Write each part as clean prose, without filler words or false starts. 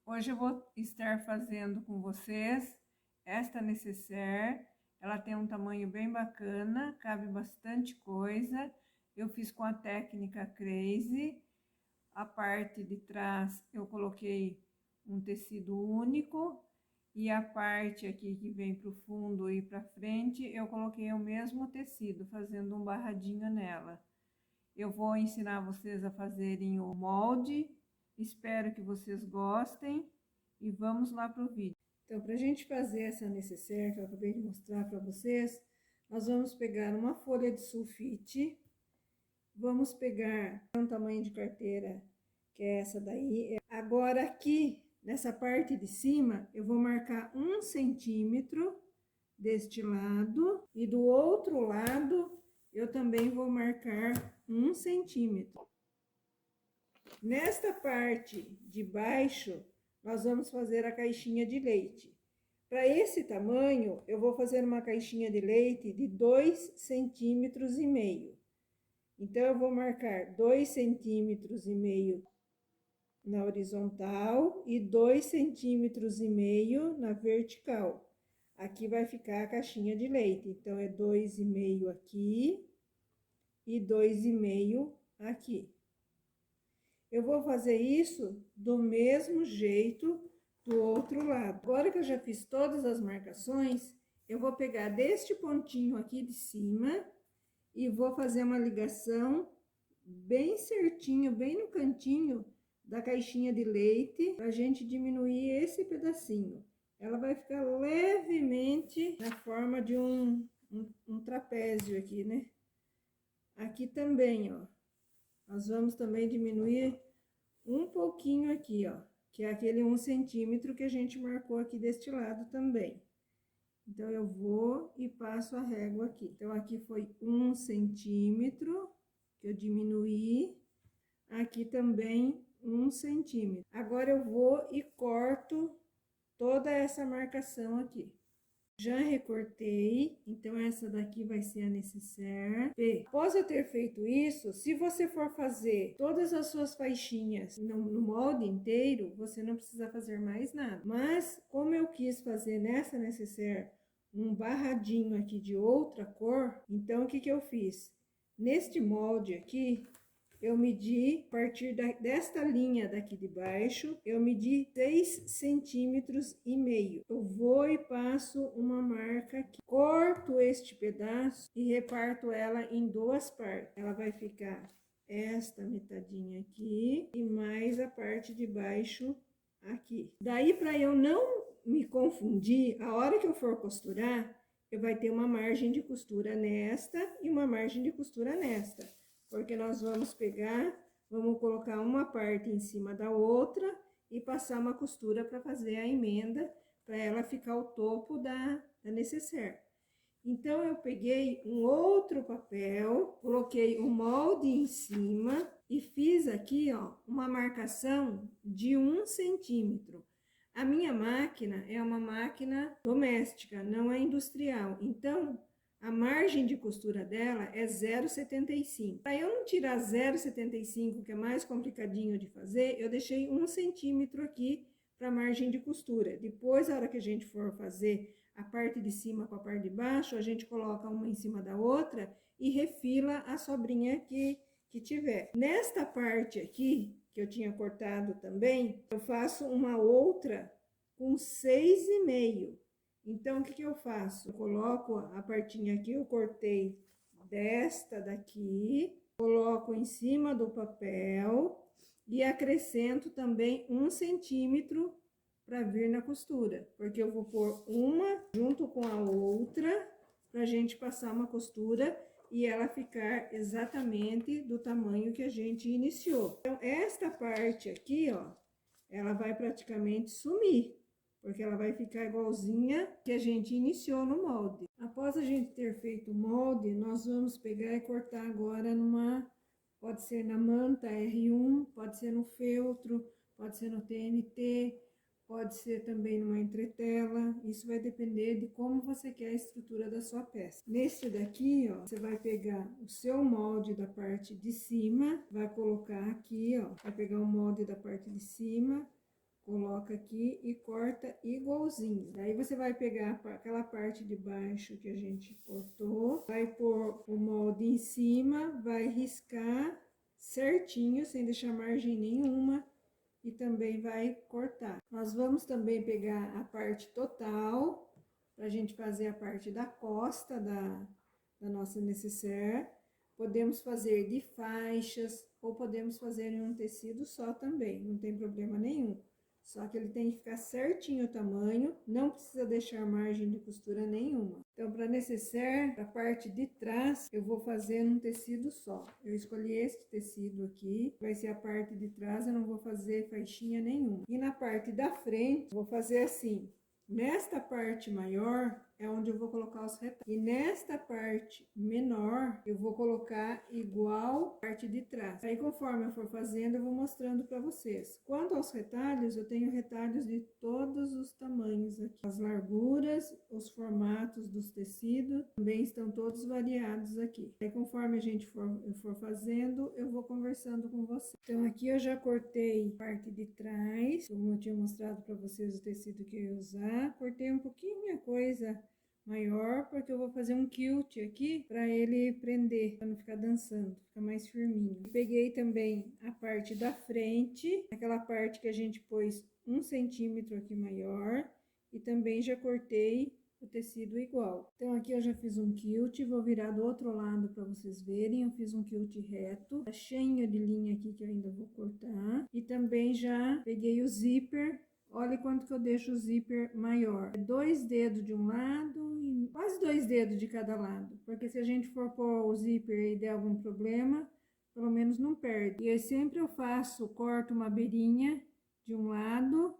Hoje eu vou estar fazendo com vocês esta nécessaire. Ela tem um tamanho bem bacana, cabe bastante coisa. Eu fiz com a técnica Crazy. A parte de trás eu coloquei um tecido único e a parte aqui que vem para o fundo e para frente eu coloquei o mesmo tecido, fazendo um barradinho nela. Eu vou ensinar vocês a fazerem o molde. Espero que vocês gostem e vamos lá para o vídeo. Então, para a gente fazer essa nécessaire que eu acabei de mostrar para vocês, nós vamos pegar uma folha de sulfite, vamos pegar um tamanho de carteira, que é essa daí. Agora aqui, nessa parte de cima, eu vou marcar 1 centímetro deste lado e do outro lado eu também vou marcar 1 centímetro. Nesta parte de baixo, nós vamos fazer a caixinha de leite. Para esse tamanho, eu vou fazer uma caixinha de leite de 2,5 centímetros. Então, eu vou marcar 2,5 centímetros na horizontal e 2,5 centímetros na vertical. Aqui vai ficar a caixinha de leite. Então, é 2,5 aqui e 2,5 aqui. Eu vou fazer isso do mesmo jeito do outro lado. Agora que eu já fiz todas as marcações, eu vou pegar deste pontinho aqui de cima e vou fazer uma ligação bem certinho, bem no cantinho da caixinha de leite, pra gente diminuir esse pedacinho. Ela vai ficar levemente na forma de um trapézio aqui, né? Aqui também, ó. Nós vamos também diminuir um pouquinho aqui, ó, que é aquele 1 centímetro que a gente marcou aqui deste lado também. Então, eu vou e passo a régua aqui. Então, aqui foi 1 centímetro que eu diminuí. Aqui também 1 centímetro. Agora, eu vou e corto toda essa marcação aqui. Já recortei, então essa daqui vai ser a nécessaire. E após eu ter feito isso, se você for fazer todas as suas faixinhas no molde inteiro, você não precisa fazer mais nada. Mas, como eu quis fazer nessa nécessaire um barradinho aqui de outra cor, então o que que eu fiz? Neste molde aqui, eu medi, a partir desta linha daqui de baixo, eu medi 6,5 centímetros. Eu vou e passo uma marca aqui. Corto este pedaço e reparto ela em duas partes. Ela vai ficar esta metadinha aqui e mais a parte de baixo aqui. Daí, para eu não me confundir, a hora que eu for costurar, eu vai ter uma margem de costura nesta e uma margem de costura nesta. Porque nós vamos pegar, vamos colocar uma parte em cima da outra e passar uma costura para fazer a emenda, para ela ficar o topo da nécessaire. Então, eu peguei um outro papel, coloquei o molde em cima e fiz aqui, ó, uma marcação de 1 centímetro. A minha máquina é uma máquina doméstica, não é industrial. Então, a margem de costura dela é 0,75. Para eu não tirar 0,75, que é mais complicadinho de fazer, eu deixei 1 centímetro aqui para a margem de costura. Depois, a hora que a gente for fazer a parte de cima com a parte de baixo, a gente coloca uma em cima da outra e refila a sobrinha que tiver. Nesta parte aqui, que eu tinha cortado também, eu faço uma outra com 6,5. Então, o que que eu faço? Eu coloco a partinha aqui, eu cortei desta daqui, coloco em cima do papel e acrescento também 1 centímetro para vir na costura, porque eu vou pôr uma junto com a outra para a gente passar uma costura e ela ficar exatamente do tamanho que a gente iniciou. Então, esta parte aqui, ó, ela vai praticamente sumir, porque ela vai ficar igualzinha que a gente iniciou no molde. Após a gente ter feito o molde, nós vamos pegar e cortar agora pode ser na manta R1, pode ser no feltro, pode ser no TNT, pode ser também numa entretela. Isso vai depender de como você quer a estrutura da sua peça. Nesse daqui, ó, você vai pegar o seu molde da parte de cima, vai colocar aqui, ó, vai pegar o molde da parte de cima, coloca aqui e corta igualzinho. Daí você vai pegar aquela parte de baixo que a gente cortou, vai pôr o molde em cima, vai riscar certinho, sem deixar margem nenhuma, e também vai cortar. Nós vamos também pegar a parte total, pra gente fazer a parte da costa da nossa nécessaire. Podemos fazer de faixas, ou podemos fazer em um tecido só também, não tem problema nenhum. Só que ele tem que ficar certinho o tamanho, não precisa deixar margem de costura nenhuma. Então, para nécessaire, a parte de trás, eu vou fazer num tecido só. Eu escolhi este tecido aqui, vai ser a parte de trás, eu não vou fazer faixinha nenhuma. E na parte da frente, vou fazer assim. Nesta parte maior é onde eu vou colocar os retalhos. E nesta parte menor, eu vou colocar igual a parte de trás. Aí, conforme eu for fazendo, eu vou mostrando para vocês. Quanto aos retalhos, eu tenho retalhos de todos os tamanhos aqui. As larguras, os formatos dos tecidos, também estão todos variados aqui. Aí, conforme a gente for fazendo, eu vou conversando com você. Então, aqui eu já cortei parte de trás, como eu tinha mostrado para vocês o tecido que eu ia usar. Cortei um pouquinho a coisa maior, porque eu vou fazer um quilt aqui para ele prender, para não ficar dançando, fica mais firminho. Peguei também a parte da frente, aquela parte que a gente pôs 1 centímetro aqui maior, e também já cortei o tecido igual. Então aqui eu já fiz um quilt, vou virar do outro lado para vocês verem. Eu fiz um quilt reto, tá cheio de linha aqui que eu ainda vou cortar, e também já peguei o zíper. Olha quanto que eu deixo o zíper maior. 2 dedos de um lado e quase 2 dedos de cada lado. Porque se a gente for pôr o zíper e der algum problema, pelo menos não perde. E aí sempre eu corto uma beirinha de um lado,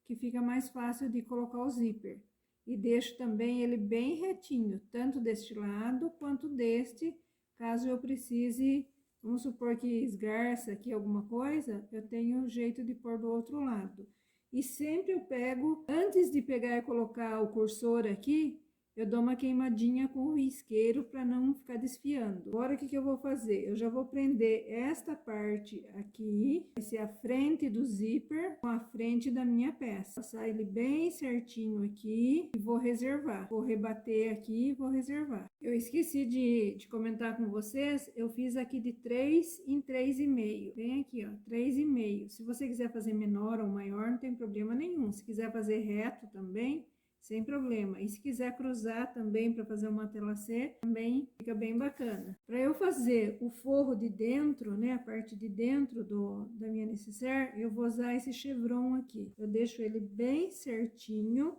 que fica mais fácil de colocar o zíper. E deixo também ele bem retinho, tanto deste lado quanto deste, caso eu precise. Vamos supor que esgarça aqui alguma coisa, eu tenho jeito de pôr do outro lado. E sempre eu pego, antes de pegar e colocar o cursor aqui, eu dou uma queimadinha com o isqueiro para não ficar desfiando. Agora o que eu vou fazer? Eu já vou prender esta parte aqui, vai ser a frente do zíper com a frente da minha peça. Passar ele bem certinho aqui e vou reservar. Vou rebater aqui e vou reservar. Eu esqueci de comentar com vocês, eu fiz aqui de 3 em 3,5. Bem aqui, ó, 3,5. Se você quiser fazer menor ou maior, não tem problema nenhum. Se quiser fazer reto também, sem problema. E se quiser cruzar também para fazer uma telacê, também fica bem bacana. Para eu fazer o forro de dentro, né, a parte de dentro da minha nécessaire, eu vou usar esse chevron aqui. Eu deixo ele bem certinho,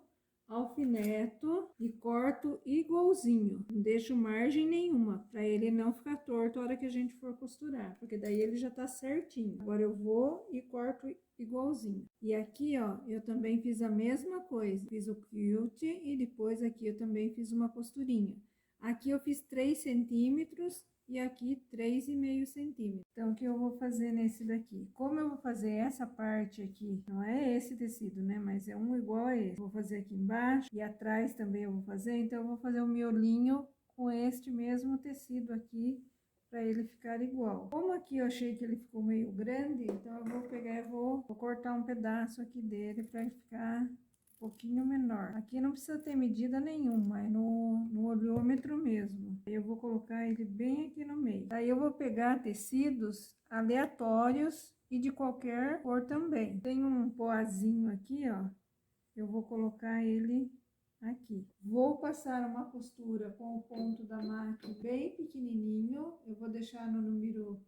alfineto e corto igualzinho. Não deixo margem nenhuma, para ele não ficar torto a hora que a gente for costurar, porque daí ele já tá certinho. Agora eu vou e corto igualzinho. E aqui, ó, eu também fiz a mesma coisa. Fiz o quilt e depois aqui eu também fiz uma costurinha. Aqui eu fiz 3 centímetros e aqui 3,5 centímetros. Então, o que eu vou fazer nesse daqui? Como eu vou fazer essa parte aqui, não é esse tecido, né? Mas é um igual a esse. Vou fazer aqui embaixo e atrás também eu vou fazer. Então, eu vou fazer o miolinho com este mesmo tecido aqui, para ele ficar igual. Como aqui eu achei que ele ficou meio grande, então eu vou pegar e vou cortar um pedaço aqui dele para ele ficar um pouquinho menor. Aqui não precisa ter medida nenhuma, é no olhômetro mesmo. Aí eu vou colocar ele bem aqui no meio. Aí eu vou pegar tecidos aleatórios e de qualquer cor também. Tem um poazinho aqui, ó, eu vou colocar ele aqui. Vou passar uma costura com o ponto da máquina bem pequenininho. Eu vou deixar no número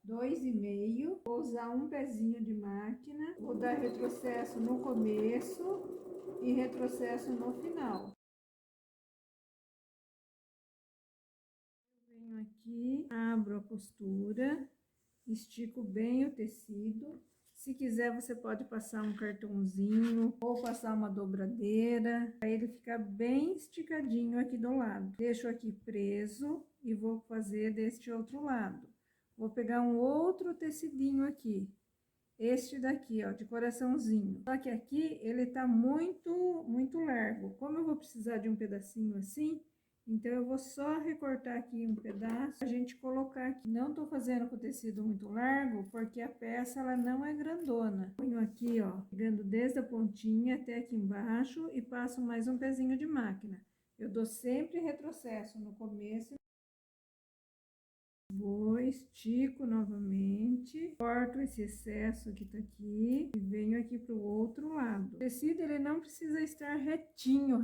2,5. Vou usar um pezinho de máquina. Vou dar retrocesso no começo e retrocesso no final. Eu venho aqui, abro a costura, estico bem o tecido. Se quiser, você pode passar um cartãozinho ou passar uma dobradeira, para ele ficar bem esticadinho aqui do lado. Deixo aqui preso e vou fazer deste outro lado. Vou pegar um outro tecidinho aqui, este daqui, ó, de coraçãozinho. Só que aqui ele tá muito largo. Como eu vou precisar de um pedacinho assim, Então, eu vou só recortar aqui um pedaço, a gente colocar aqui. Não tô fazendo com tecido muito largo, porque a peça, ela não é grandona. Ponho aqui, ó, pegando desde a pontinha até aqui embaixo e passo mais um pezinho de máquina. Eu dou sempre retrocesso no começo. Vou, estico novamente, corto esse excesso que tá aqui e venho aqui pro outro lado. O tecido, ele não precisa estar retinho,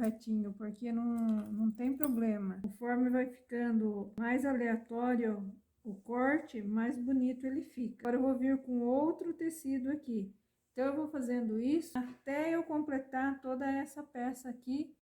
porque não tem problema. Conforme vai ficando mais aleatório o corte, mais bonito ele fica. Agora eu vou vir com outro tecido aqui. Então, eu vou fazendo isso até eu completar toda essa peça aqui.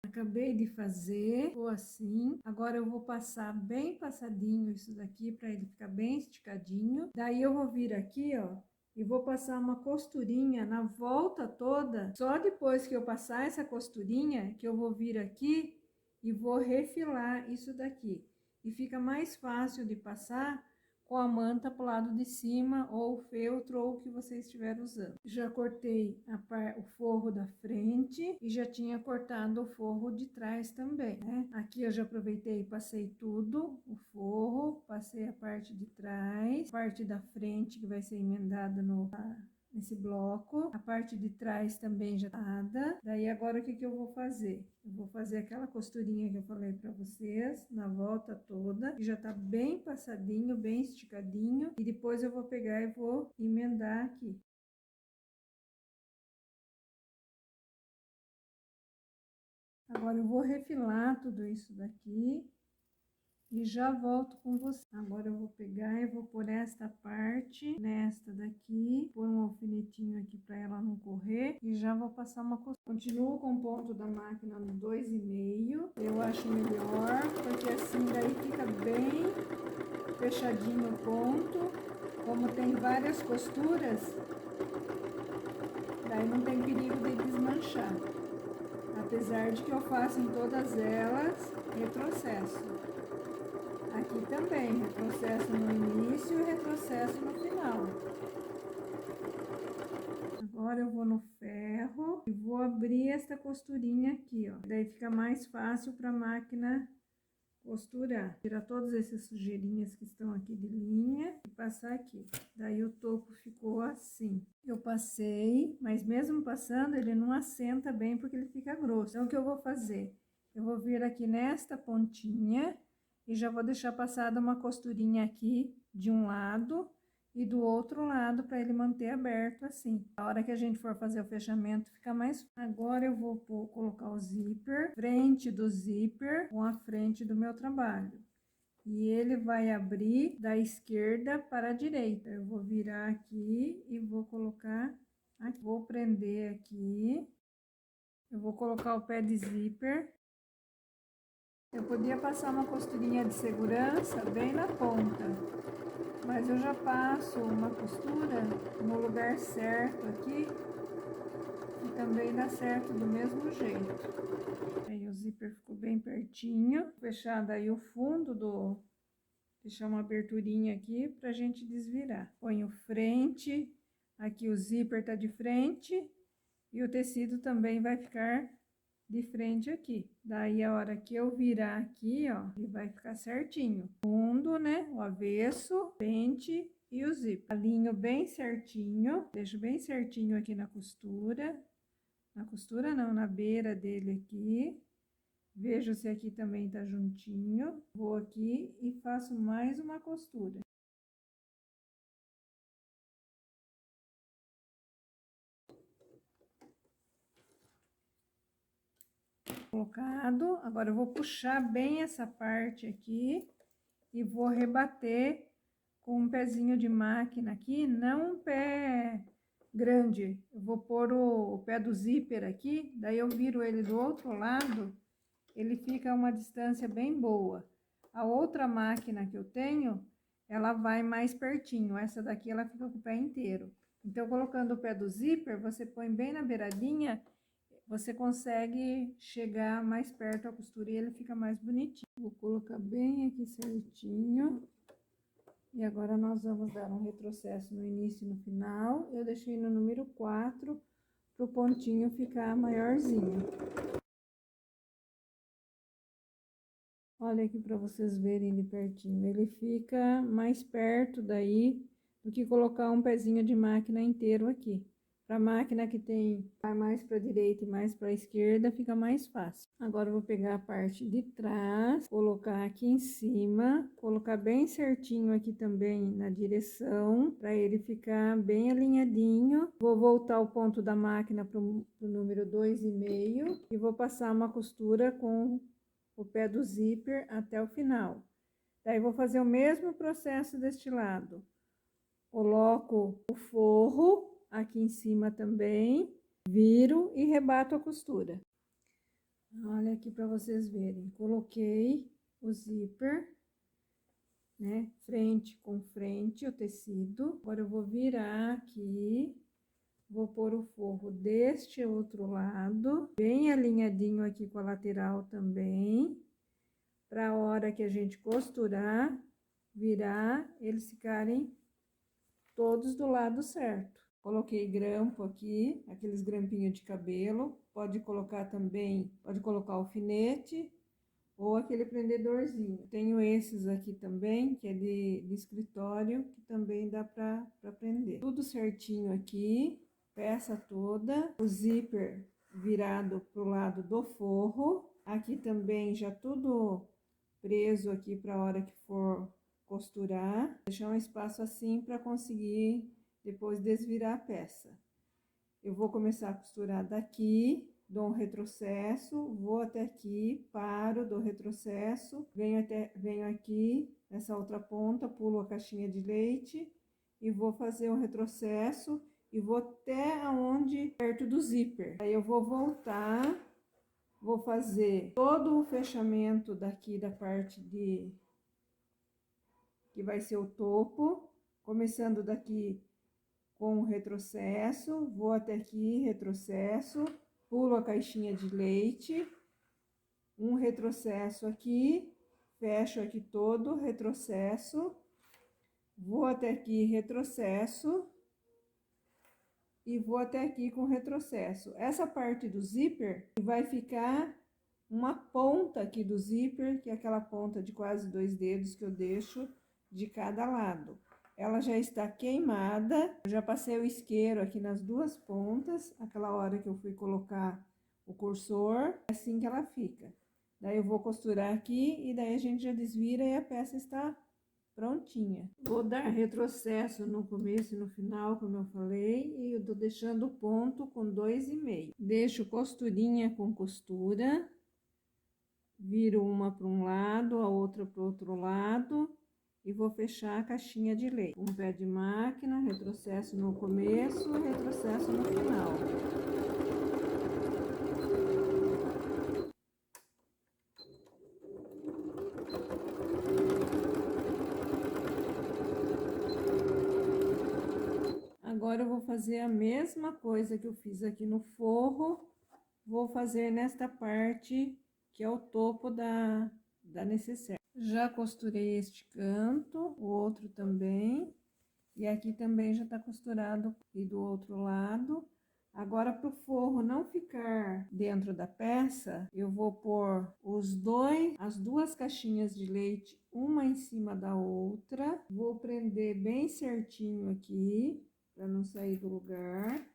Acabei de fazer, ficou assim. Agora eu vou passar bem passadinho isso daqui para ele ficar bem esticadinho. Daí eu vou vir aqui, ó, e vou passar uma costurinha na volta toda. Só depois que eu passar essa costurinha que eu vou vir aqui e vou refilar isso daqui. E fica mais fácil de passar com a manta pro lado de cima, ou o feltro, ou o que você estiver usando. Já cortei o forro da frente e já tinha cortado o forro de trás também, né? Aqui eu já aproveitei e passei tudo, o forro, passei a parte de trás, a parte da frente que vai ser emendada nesse bloco, a parte de trás também já tá dada. Daí agora o que que eu vou fazer? Eu vou fazer aquela costurinha que eu falei para vocês na volta toda, que já tá bem passadinho, bem esticadinho, e depois eu vou pegar e vou emendar aqui. Agora eu vou refilar tudo isso daqui e já volto com você. Agora eu vou pegar e vou pôr esta parte nesta daqui, pôr um alfinetinho aqui para ela não correr e já vou passar uma costura. Continuo com o ponto da máquina no 2,5. Eu acho melhor, porque assim daí fica bem fechadinho o ponto. Como tem várias costuras, daí não tem perigo de desmanchar. Apesar de que eu faço em todas elas retrocesso. Aqui também, retrocesso no início e retrocesso no final. Agora eu vou no ferro e vou abrir essa costurinha aqui, ó. Daí fica mais fácil para a máquina costurar. Tirar todas essas sujeirinhas que estão aqui de linha e passar aqui. Daí o topo ficou assim. Eu passei, mas mesmo passando, ele não assenta bem porque ele fica grosso. Então, o que eu vou fazer? Eu vou vir aqui nesta pontinha e já vou deixar passada uma costurinha aqui de um lado e do outro lado para ele manter aberto assim. A hora que a gente for fazer o fechamento fica mais. Agora eu vou colocar o zíper, frente do zíper com a frente do meu trabalho. E ele vai abrir da esquerda para a direita. Eu vou virar aqui e vou colocar aqui. Vou prender aqui. Eu vou colocar o pé de zíper. Eu podia passar uma costurinha de segurança bem na ponta, mas eu já passo uma costura no lugar certo aqui, e também dá certo do mesmo jeito. Aí o zíper ficou bem pertinho, fechado aí o fundo deixar uma aberturinha aqui pra gente desvirar. Ponho frente, aqui o zíper tá de frente, e o tecido também vai ficar de frente aqui. Daí, a hora que eu virar aqui, ó, ele vai ficar certinho. Fundo, né? O avesso, frente e o zíper. Alinho bem certinho, deixo bem certinho aqui na costura. Na costura não, na beira dele aqui. Vejo se aqui também tá juntinho. Vou aqui e faço mais uma costura. Colocado, agora eu vou puxar bem essa parte aqui e vou rebater com um pezinho de máquina aqui, não um pé grande. Eu vou pôr o pé do zíper aqui, daí eu viro ele do outro lado, ele fica a uma distância bem boa. A outra máquina que eu tenho, ela vai mais pertinho, essa daqui ela fica com o pé inteiro. Então, colocando o pé do zíper, você põe bem na beiradinha, você consegue chegar mais perto da costura e ele fica mais bonitinho. Vou colocar bem aqui certinho. E agora nós vamos dar um retrocesso no início e no final. Eu deixei no número 4 para o pontinho ficar maiorzinho. Olha aqui para vocês verem de pertinho. Ele fica mais perto daí do que colocar um pezinho de máquina inteiro aqui. Para máquina que vai mais para a direita e mais para a esquerda, fica mais fácil. Agora eu vou pegar a parte de trás, colocar aqui em cima, colocar bem certinho aqui também na direção, para ele ficar bem alinhadinho. Vou voltar o ponto da máquina para o número 2,5 e vou passar uma costura com o pé do zíper até o final. Daí vou fazer o mesmo processo deste lado. Coloco o forro aqui em cima também, viro e rebato a costura. Olha aqui para vocês verem. Coloquei o zíper, né, frente com frente o tecido. Agora eu vou virar aqui, vou pôr o forro deste outro lado, bem alinhadinho aqui com a lateral também, para a hora que a gente costurar, virar, eles ficarem todos do lado certo. Coloquei grampo aqui, aqueles grampinhos de cabelo, pode colocar também, pode colocar alfinete ou aquele prendedorzinho. Tenho esses aqui também, que é de escritório, que também dá para prender. Tudo certinho aqui, peça toda, o zíper virado pro lado do forro. Aqui também já tudo preso aqui para a hora que for costurar. Deixar um espaço assim para conseguir depois desvirar a peça. Eu vou começar a costurar daqui, dou um retrocesso, vou até aqui, paro, dou retrocesso, venho aqui nessa outra ponta, pulo a caixinha de leite e vou fazer um retrocesso e vou até aonde perto do zíper. Aí eu vou voltar, vou fazer todo o fechamento daqui da parte que vai ser o topo, começando daqui com o retrocesso, vou até aqui, retrocesso, pulo a caixinha de leite, um retrocesso aqui, fecho aqui todo, retrocesso, vou até aqui, retrocesso, e vou até aqui com retrocesso. Essa parte do zíper vai ficar uma ponta aqui do zíper, que é aquela ponta de quase 2 dedos que eu deixo de cada lado. Ela já está queimada, eu já passei o isqueiro aqui nas duas pontas, aquela hora que eu fui colocar o cursor, é assim que ela fica. Daí eu vou costurar aqui e daí a gente já desvira e a peça está prontinha. Vou dar retrocesso no começo e no final, como eu falei, e eu tô deixando o ponto com 2,5. Deixo costurinha com costura, viro uma para um lado, a outra para o outro lado, e vou fechar a caixinha de leite. Um pé de máquina, retrocesso no começo, retrocesso no final. Agora eu vou fazer a mesma coisa que eu fiz aqui no forro, vou fazer nesta parte que é o topo da necessaire. Já costurei este canto, o outro também, e aqui também já tá costurado e do outro lado. Agora, para o forro não ficar dentro da peça, eu vou pôr as duas caixinhas de leite, uma em cima da outra. Vou prender bem certinho aqui, para não sair do lugar.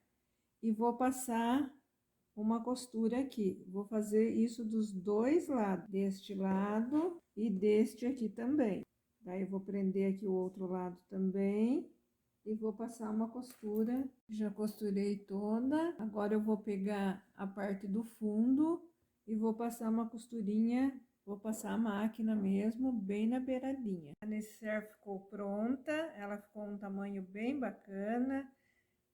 E vou passar uma costura aqui. Vou fazer isso dos dois lados, deste lado e deste aqui também. Daí eu vou prender aqui o outro lado também e vou passar uma costura. Já costurei toda. Agora eu vou pegar a parte do fundo e vou passar uma costurinha, vou passar a máquina mesmo, bem na beiradinha. A necessaire ficou pronta, ela ficou um tamanho bem bacana.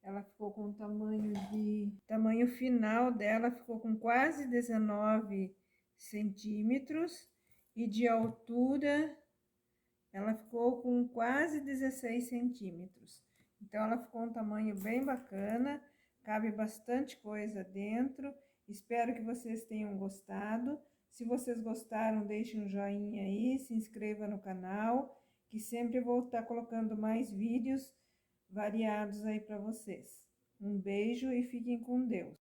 Ela ficou com tamanho final dela, ficou com quase 19 centímetros. E de altura, ela ficou com quase 16 centímetros. Então, ela ficou um tamanho bem bacana, cabe bastante coisa dentro. Espero que vocês tenham gostado. Se vocês gostaram, deixem um joinha aí, se inscreva no canal, que sempre vou estar colocando mais vídeos variados aí para vocês. Um beijo e fiquem com Deus.